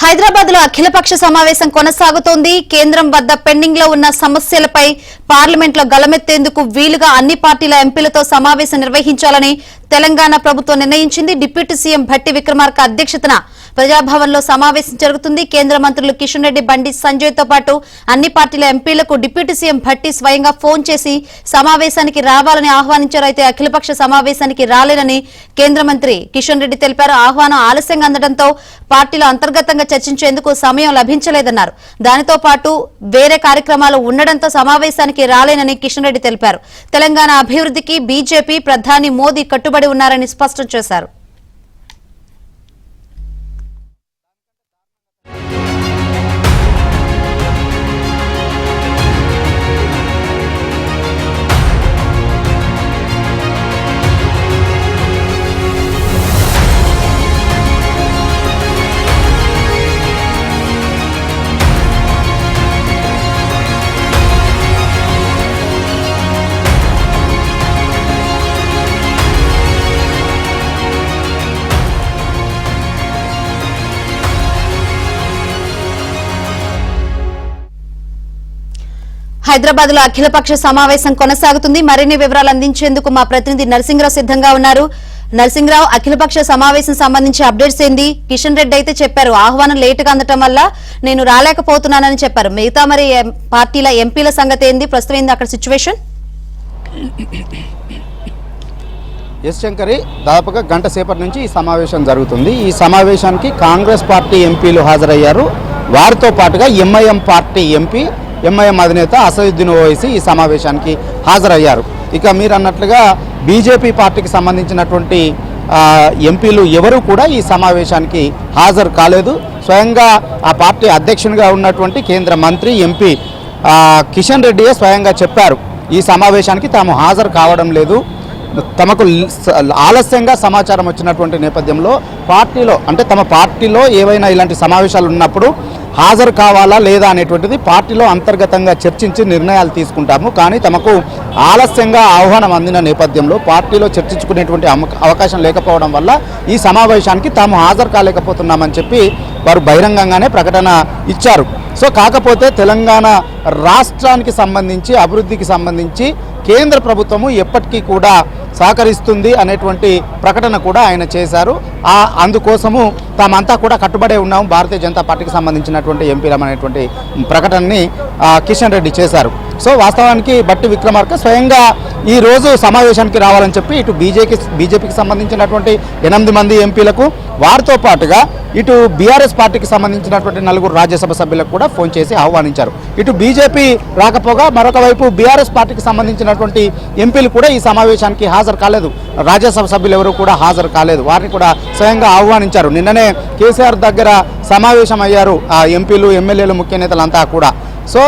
హైదరాబాద్ లో అఖిలపక్ష సమావేశం కొనసాగుతోంది. కేంద్రం వద్ద పెండింగ్ లో ఉన్న సమస్యలపై పార్లమెంట్ లో గళమెత్తేందుకు వీలుగా అన్ని పార్టీల ఎంపీలతో సమావేశం నిర్వహించాలని తెలంగాణ ప్రభుత్వం నిర్ణయించింది. డిప్యూటీ సీఎం భట్టి విక్రమార్క అధ్యక్షతన ప్రజాభవన్ లో సమావేశం జరుగుతుంది. కేంద్ర మంత్రులు కిషన్ రెడ్డి, బండి సంజయ్ తో పాటు అన్ని పార్టీల ఎంపీలకు డిప్యూటీ సీఎం భట్టి స్వయంగా ఫోన్ చేసి సమావేశానికి రావాలని ఆహ్వానించారు. అయితే అఖిలపక్ష సమావేశానికి రాలేనని కేంద్ర మంత్రి కిషన్ రెడ్డి తెలిపారు. ఆహ్వానం ఆలస్యంగా అందడంతో పార్టీలో అంతర్గతంగా చర్చించేందుకు సమయం లభించలేదన్నారు. దానితో పాటు వేరే కార్యక్రమాలు ఉండడంతో సమావేశానికి రాలేనని కిషన్ రెడ్డి తెలిపారు. తెలంగాణ అభివృద్ధికి బీజేపీ, ప్రధాని మోదీ కట్టుబడి ఉన్నారని స్పష్టం చేశారు. హైదరాబాద్ లో అఖిలపక్ష సమావేశం కొనసాగుతుంది. మరిన్ని వివరాలు అందించేందుకు మా ప్రతినిధి నరసింహరావు సిద్ధంగా ఉన్నారు. నరసింహరావు, అఖిలపక్ష సమావేశం సంబంధించి అప్డేట్స్ ఏంది? కిషన్ రెడ్డి అయితే చెప్పారు ఆహ్వానం లేటుగా అందటం వల్ల నేను రాలేకపోతున్నానని చెప్పారు. మిగతా మరి పార్టీల ఎంపీల సంగతి ఏంది? ప్రస్తుతం ఏంది అక్కడ సిచ్యువేషన్? ఎస్ శంకరి, దాదాపుగా గంట సేపటి నుంచి ఈ సమావేశం జరుగుతుంది. ఈ సమావేశానికి కాంగ్రెస్ పార్టీ ఎంపీలు హాజరయ్యారు. వారితో పాటుగా ఎంఐఎం పార్టీ ఎంపీ, ఎంఐఎం అధినేత అసదుద్దీన్ ఓవైసీ ఈ సమావేశానికి హాజరయ్యారు. ఇక మీరు అన్నట్లుగా బీజేపీ పార్టీకి సంబంధించినటువంటి ఎంపీలు ఎవరు కూడా ఈ సమావేశానికి హాజరు కాలేదు. స్వయంగా ఆ పార్టీ అధ్యక్షునిగా ఉన్నటువంటి కేంద్ర మంత్రి, ఎంపీ కిషన్ రెడ్డియే స్వయంగా చెప్పారు ఈ సమావేశానికి తాము హాజరు కావడం లేదు. తమకు ఆలస్యంగా సమాచారం వచ్చినటువంటి నేపథ్యంలో పార్టీలో, అంటే తమ పార్టీలో ఏవైనా ఇలాంటి సమావేశాలు ఉన్నప్పుడు హాజరు కావాలా లేదా అనేటువంటిది పార్టీలో అంతర్గతంగా చర్చించి నిర్ణయాలు తీసుకుంటాము. కానీ తమకు ఆలస్యంగా ఆహ్వానం అందిన నేపథ్యంలో పార్టీలో చర్చించుకునేటువంటి అవకాశం లేకపోవడం వల్ల ఈ సమావేశానికి తాము హాజరు కాలేకపోతున్నామని చెప్పి వారు బహిరంగంగానే ప్రకటన ఇచ్చారు. సో కాకపోతే తెలంగాణ రాష్ట్రానికి సంబంధించి, అభివృద్ధికి సంబంధించి కేంద్ర ప్రభుత్వము ఎప్పటికీ కూడా సహకరిస్తుంది అనేటువంటి ప్రకటన కూడా ఆయన చేశారు. అందుకోసము తామంతా కూడా కట్టుబడే ఉన్నాము భారతీయ జనతా పార్టీకి సంబంధించినటువంటి ఎంపీలం అనేటువంటి ప్రకటనని కిషన్ రెడ్డి చేశారు. సో వాస్తవానికి భట్టి విక్రమార్క స్వయంగా ఈ రోజు సమావేశానికి రావాలని చెప్పి ఇటు బీజేపీకి సంబంధించినటువంటి 8 మంది ఎంపీలకు, వారితో పాటుగా ఇటు బీఆర్ఎస్ పార్టీకి సంబంధించినటువంటి 4 రాజ్యసభ సభ్యులకు కూడా ఫోన్ చేసి ఆహ్వానించారు. ఇటు బీజేపీ రాకపోగా మరొక వైపు బీఆర్ఎస్ పార్టీకి సంబంధించినటువంటి ఎంపీలు కూడా ఈ సమావేశానికి హాజరు కాలేదు. రాజ్యసభ సభ్యులు ఎవరు కూడా హాజరు కాలేదు. వారిని కూడా స్వయంగా ఆహ్వానించారు. నిన్ననే కేసీఆర్ దగ్గర సమావేశం అయ్యారు ఆ ఎంపీలు, ఎమ్మెల్యేలు, ముఖ్య నేతలంతా కూడా. సో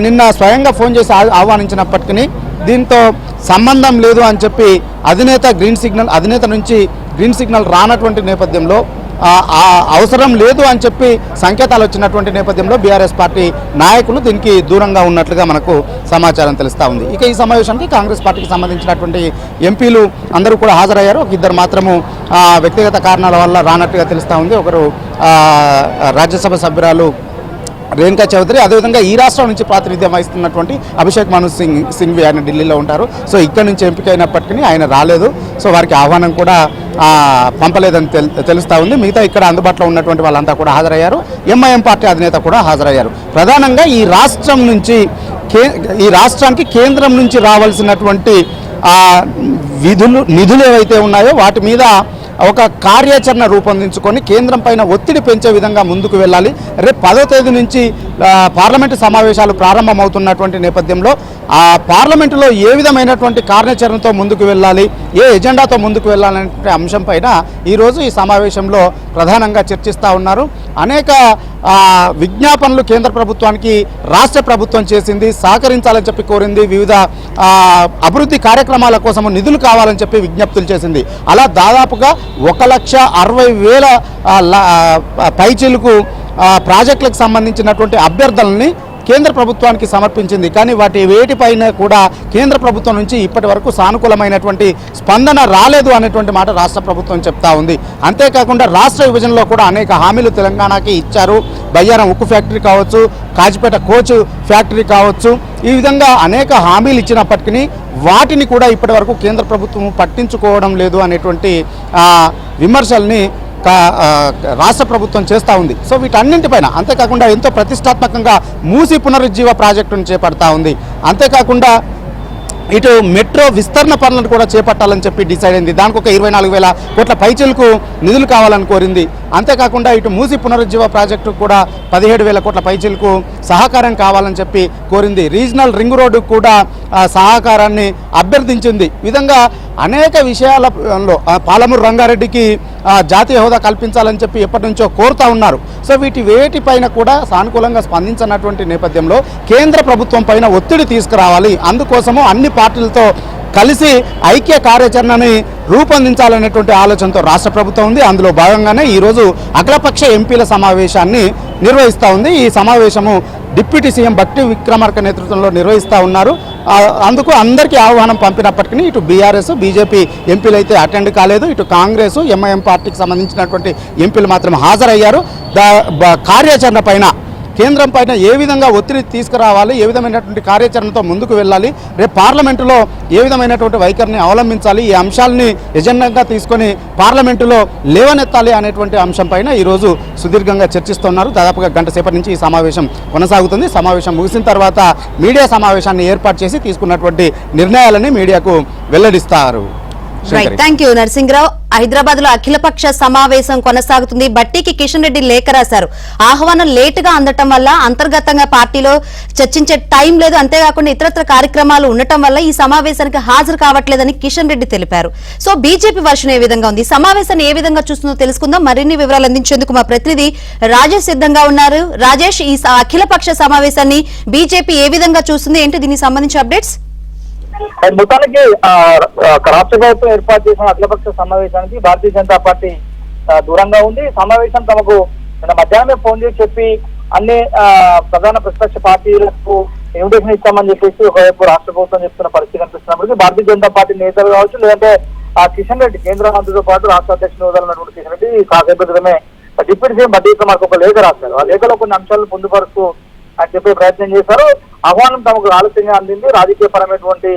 నిన్న స్వయంగా ఫోన్ చేసి ఆహ్వానించినప్పటికీ దీంతో సంబంధం లేదు అని చెప్పి అధినేత నుంచి గ్రీన్ సిగ్నల్ రానటువంటి నేపథ్యంలో, అవసరం లేదు అని చెప్పి సంకేతాలు వచ్చినటువంటి నేపథ్యంలో బీఆర్ఎస్ పార్టీ నాయకులు దీనికి దూరంగా ఉన్నట్లుగా మనకు సమాచారం తెలుస్తూ ఉంది. ఇక ఈ సమావేశానికి కాంగ్రెస్ పార్టీకి సంబంధించినటువంటి ఎంపీలు అందరూ కూడా హాజరయ్యారు. ఒక 2 మాత్రము వ్యక్తిగత కారణాల వల్ల రానట్టుగా తెలుస్తూ ఉంది. ఒకరు రాజ్యసభ సభ్యురాలు రేణుకా చౌదరి, అదేవిధంగా ఈ రాష్ట్రం నుంచి ప్రాతినిధ్యం వహిస్తున్నటువంటి అభిషేక్ మను సింఘ్వి, ఆయన ఢిల్లీలో ఉంటారు. సో ఇక్కడ నుంచి ఎంపికైనప్పటికీ ఆయన రాలేదు. సో వారికి ఆహ్వానం కూడా పంపలేదని తెలుస్తూ ఉంది. మిగతా ఇక్కడ అందుబాటులో ఉన్నటువంటి వాళ్ళంతా కూడా హాజరయ్యారు. ఎంఐఎం పార్టీ అధినేత కూడా హాజరయ్యారు. ప్రధానంగా ఈ రాష్ట్రానికి కేంద్రం నుంచి రావాల్సినటువంటి నిధులు ఏవైతే ఉన్నాయో వాటి మీద ఒక కార్యాచరణ రూపొందించుకొని కేంద్రం పైన ఒత్తిడి పెంచే విధంగా ముందుకు వెళ్ళాలి. రేపు 10వ తేదీ నుంచి పార్లమెంటు సమావేశాలు ప్రారంభమవుతున్నటువంటి నేపథ్యంలో ఆ పార్లమెంటులో ఏ విధమైనటువంటి కార్యాచరణతో ముందుకు వెళ్ళాలి, ఏ ఎజెండాతో ముందుకు వెళ్ళాలనే అంశం పైన ఈరోజు ఈ సమావేశంలో ప్రధానంగా చర్చిస్తూ ఉన్నారు. అనేక విజ్ఞాపనలు కేంద్ర ప్రభుత్వానికి రాష్ట్ర ప్రభుత్వం చేసింది, సహకరించాలని చెప్పి కోరింది. వివిధ అభివృద్ధి కార్యక్రమాల కోసం నిధులు కావాలని చెప్పి విజ్ఞప్తులు చేసింది. అలా దాదాపుగా 1,60,000 పైచిలకు ప్రాజెక్టులకు సంబంధించినటువంటి అభ్యర్థనల్ని కేంద్ర ప్రభుత్వానికి సమర్పించింది. కానీ వాటి వేటిపైన కూడా కేంద్ర ప్రభుత్వం నుంచి ఇప్పటి వరకు సానుకూలమైనటువంటి స్పందన రాలేదు అనేటువంటి మాట రాష్ట్ర ప్రభుత్వం చెప్తా ఉంది. అంతేకాకుండా రాష్ట్ర విభజనలో కూడా అనేక హామీలు తెలంగాణకి ఇచ్చారు. బయ్యారం ఉక్కు ఫ్యాక్టరీ కావచ్చు, కాజిపేట కోచ్ ఫ్యాక్టరీ కావచ్చు, ఈ విధంగా అనేక హామీలు ఇచ్చినప్పటికీ వాటిని కూడా ఇప్పటి వరకు కేంద్ర ప్రభుత్వం పట్టించుకోవడం లేదు అనేటువంటి విమర్శల్ని రాష్ట్ర ప్రభుత్వం చేస్తూ ఉంది. సో వీటన్నింటిపైన అంతేకాకుండా ఎంతో ప్రతిష్టాత్మకంగా మూసి పునరుజ్జీవ ప్రాజెక్టును చేపడతా ఉంది. అంతేకాకుండా ఇటు మెట్రో విస్తరణ పనులను కూడా చేపట్టాలని చెప్పి డిసైడ్ అయింది. దానికి ఒక 24,000 కోట్ల పైచిలకు నిధులు కావాలని కోరింది. అంతేకాకుండా ఇటు మూసి పునరుజ్జీవ ప్రాజెక్టు కూడా 17,000 కోట్ల పైచిలకు సహకారం కావాలని చెప్పి కోరింది. రీజనల్ రింగ్ రోడ్డు కూడా సహకారాన్ని అభ్యర్థించింది. ఈ విధంగా అనేక విషయాలలో పాలమూరు రంగారెడ్డికి జాతీయ హోదా కల్పించాలని చెప్పి ఎప్పటి నుంచో కోరుతా ఉన్నారు. సో వేటిపైన కూడా సానుకూలంగా స్పందించినటువంటి నేపథ్యంలో కేంద్ర ప్రభుత్వం పైన ఒత్తిడి తీసుకురావాలి. అందుకోసము అన్ని పార్టీలతో కలిసి ఐక్య కార్యాచరణని రూపొందించాలనేటువంటి ఆలోచనతో రాష్ట్ర ప్రభుత్వం ఉంది. అందులో భాగంగానే ఈరోజు అఖిలపక్ష ఎంపీల సమావేశాన్ని నిర్వహిస్తూ ఉంది. ఈ సమావేశము డిప్యూటీ సీఎం భట్టి విక్రమార్క నేతృత్వంలో నిర్వహిస్తూ ఉన్నారు. అందుకు అందరికీ ఆహ్వానం పంపినప్పటికీ ఇటు బీఆర్ఎస్, బీజేపీ ఎంపీలు అయితే అటెండ్ కాలేదు. ఇటు కాంగ్రెస్, ఎంఐఎం పార్టీకి సంబంధించినటువంటి ఎంపీలు మాత్రం హాజరయ్యారు. కార్యాచరణ పైన కేంద్రం పైన ఏ విధంగా ఒత్తిడి తీసుకురావాలి, ఏ విధమైనటువంటి కార్యాచరణతో ముందుకు వెళ్ళాలి, రేపు పార్లమెంటులో ఏ విధమైనటువంటి వైఖరిని అవలంబించాలి, ఈ అంశాలని ఎజెండాగా తీసుకొని పార్లమెంటులో లేవనెత్తాలి అనేటువంటి అంశం పైన ఈరోజు సుదీర్ఘంగా చర్చిస్తున్నారు. దాదాపుగా గంట సేపటి నుంచి ఈ సమావేశం కొనసాగుతుంది. సమావేశం ముగిసిన తర్వాత మీడియా సమావేశాన్ని ఏర్పాటు చేసి తీసుకున్నటువంటి నిర్ణయాలని మీడియాకు వెల్లడిస్తారు. Thank you Narasimharao. హైదరాబాద్ లో అఖిలపక్ష సమావేశం కొనసాగుతుంది. బట్టికి కిషన్ రెడ్డి లేఖ రాశారు. ఆహ్వానం లేటుగా అందటం వల్ల అంతర్గతంగా పార్టీలో చర్చించే టైం లేదు, అంతేకాకుండా ఇతరత్ర కార్యక్రమాలు ఉండటం వల్ల ఈ సమావేశానికి హాజరు కావట్లేదని కిషన్ రెడ్డి తెలిపారు. సో బీజేపీ వర్షన్ ఏ విధంగా ఉంది, సమావేశాన్ని ఏ విధంగా చూస్తుందో తెలుసుకుందాం. మరిన్ని వివరాలు అందించేందుకు మా ప్రతినిధి రాజేష్ సిద్ధంగా ఉన్నారు. రాజేష్, ఈ అఖిలపక్ష సమావేశాన్ని బీజేపీ ఏ విధంగా చూస్తుంది, ఏంటి దీనికి సంబంధించి అప్డేట్స్? మొత్తానికి రాష్ట్ర ప్రభుత్వం ఏర్పాటు చేసిన అఖిలపక్ష సమావేశానికి భారతీయ జనతా పార్టీ దూరంగా ఉంది. సమావేశం తమకు నిన్న మధ్యాహ్నమే ఫోన్ చేసి చెప్పి అన్ని ప్రధాన ప్రతిపక్ష పార్టీలకు ఇన్విటేషన్ ఇస్తామని చెప్పేసి ఒకవైపు రాష్ట్ర ప్రభుత్వం చెప్తున్న పరిస్థితి కనిపిస్తున్నప్పటికీ భారతీయ జనతా పార్టీ నేతలు కావచ్చు, లేదంటే కిషన్ రెడ్డి కేంద్ర మంత్రితో పాటు రాష్ట్ర అధ్యక్షుడు హోదాలో ఉన్నటువంటి కిషన్ రెడ్డి కాసేపు క్రితమే డిప్యూటీ సీఎం భట్టి విక్రమార్క ఒక లేఖ రాశారు. ఆ లేఖలో కొన్ని అంశాలను పొందుపరుస్తూ చెప్పే ప్రయత్నం చేశారు. ఆహ్వానం తమకు ఆలస్యంగా అందింది, రాజకీయ పరమైనటువంటి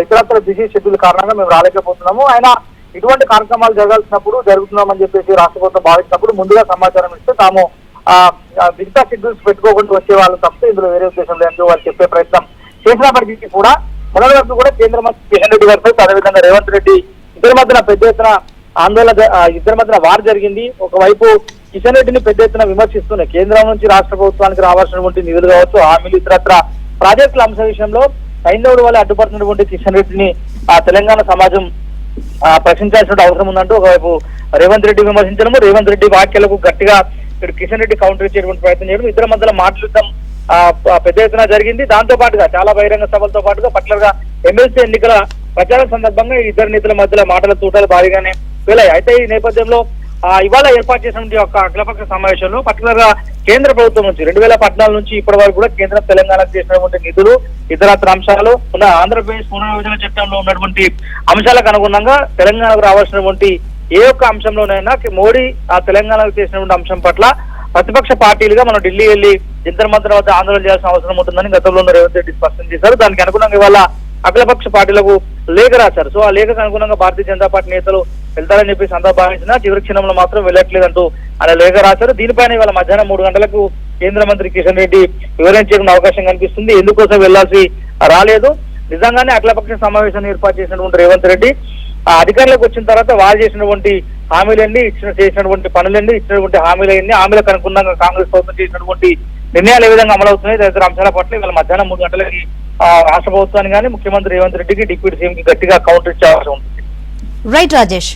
ఇతరత్ర బిజీ షెడ్యూల్ కారణంగా మేము రాలేకపోతున్నాము, ఆయన ఇటువంటి కార్యక్రమాలు జరుగుతున్నామని చెప్పేసి రాష్ట్ర ప్రభుత్వం భావించినప్పుడు ముందుగా సమాచారం ఇస్తే తాము మిగతా షెడ్యూల్స్ పెట్టుకోకుండా వచ్చే వాళ్ళు తప్పితే ఇందులో వేరే ఉద్దేశం లేదంటూ వాళ్ళు చెప్పే ప్రయత్నం చేసినప్పటికీ కూడా మొదటి వరకు కూడా కేంద్ర మంత్రి కిషన్ రెడ్డి గారిపై, అదేవిధంగా రేవంత్ రెడ్డి ఇద్దరి మధ్యన పెద్ద ఎత్తున ఆందోళన, ఇద్దరి మధ్యన వార్ జరిగింది. ఒకవైపు కిషన్ రెడ్డిని పెద్ద ఎత్తున విమర్శిస్తున్నాయి. కేంద్రం నుంచి రాష్ట్ర ప్రభుత్వానికి రావాల్సినటువంటి నిధులు కావచ్చు, హామీలు, ఇతరత్ర ప్రాజెక్టుల అంశం విషయంలో సైన్యవుడు వల్ల అడ్డుపడుతున్నటువంటి కిషన్ రెడ్డిని తెలంగాణ సమాజం ప్రశ్నించాల్సిన అవసరం ఉందంటూ ఒకవైపు రేవంత్ రెడ్డి విమర్శించడము, రేవంత్ రెడ్డి వ్యాఖ్యలకు గట్టిగా కిషన్ రెడ్డి కౌంటర్ ఇచ్చేటువంటి ప్రయత్నం చేయడం, ఇద్దరి మధ్యలో మాట్లాడటం పెద్ద ఎత్తున జరిగింది. దాంతో పాటుగా చాలా బహిరంగ సభలతో పాటుగా పర్టికులర్ గా ఎమ్మెల్సీ ఎన్నికల ప్రచారం సందర్భంగా ఇద్దరు నేతల మధ్యలో మాటల తూటాలు భారీగానే వెళ్ళాయి. అయితే ఈ నేపథ్యంలో ఇవాళ ఏర్పాటు చేసినటువంటి ఒక అఖిలపక్ష సమావేశంలో పర్టికులర్ గా కేంద్ర ప్రభుత్వం నుంచి 2014 నుంచి ఇప్పటి వరకు కూడా కేంద్రం తెలంగాణకు చేసినటువంటి నిధులు, ఇతరత్ర అంశాలు ఉన్న ఆంధ్రప్రదేశ్ పునర్విభజన చట్టంలో ఉన్నటువంటి అంశాలకు అనుగుణంగా తెలంగాణకు రావాల్సినటువంటి ఏ ఒక్క అంశంలోనైనా మోడీ తెలంగాణకు చేసినటువంటి అంశం పట్ల ప్రతిపక్ష పార్టీలుగా మనం ఢిల్లీ వెళ్లి జంతర్ మంతర్ వద్ద ఆందోళన చేయాల్సిన అవసరం ఉంటుందని గతంలో రేవంత్ రెడ్డి స్పష్టం చేశారు. దానికి అనుగుణంగా ఇవాళ అఖిలపక్ష పార్టీలకు లేఖ రాశారు. సో ఆ లేఖకు అనుగుణంగా భారతీయ జనతా పార్టీ నేతలు వెళ్తారని చెప్పేసి అందరూ భావించినా చివరి క్షణంలో మాత్రం వెళ్ళట్లేదంటూ ఆయన లేఖ రాశారు. దీనిపైన ఇవాళ మధ్యాహ్నం 3 గంటలకు కేంద్ర మంత్రి కిషన్ రెడ్డి వివరించే అవకాశం కనిపిస్తుంది. ఎందుకోసం వెళ్లాల్సి రాలేదు, నిజంగానే అఖిలపక్ష సమావేశాన్ని ఏర్పాటు చేసినటువంటి రేవంత్ రెడ్డి అధికారులకు వచ్చిన తర్వాత వారు చేసినటువంటి హామీలన్నీ, చేసినటువంటి పనులన్నీ, ఇచ్చినటువంటి హామీలకు అనుగుణంగా కాంగ్రెస్ ప్రభుత్వం చేసినటువంటి నిర్ణయాలు ఏ విధంగా అమలవుతున్నాయి తదితర అంశాల పట్ల ఇవాళ మధ్యాహ్నం 3 గంటలకి రాష్ట్ర ప్రభుత్వాన్ని కానీ ముఖ్యమంత్రి రేవంత్ రెడ్డికి డిప్యూటీ సీఎం కి గట్టిగా కౌంటర్ ఇచ్చే అవకాశం ఉంటుంది. రైట్ రాజేష్.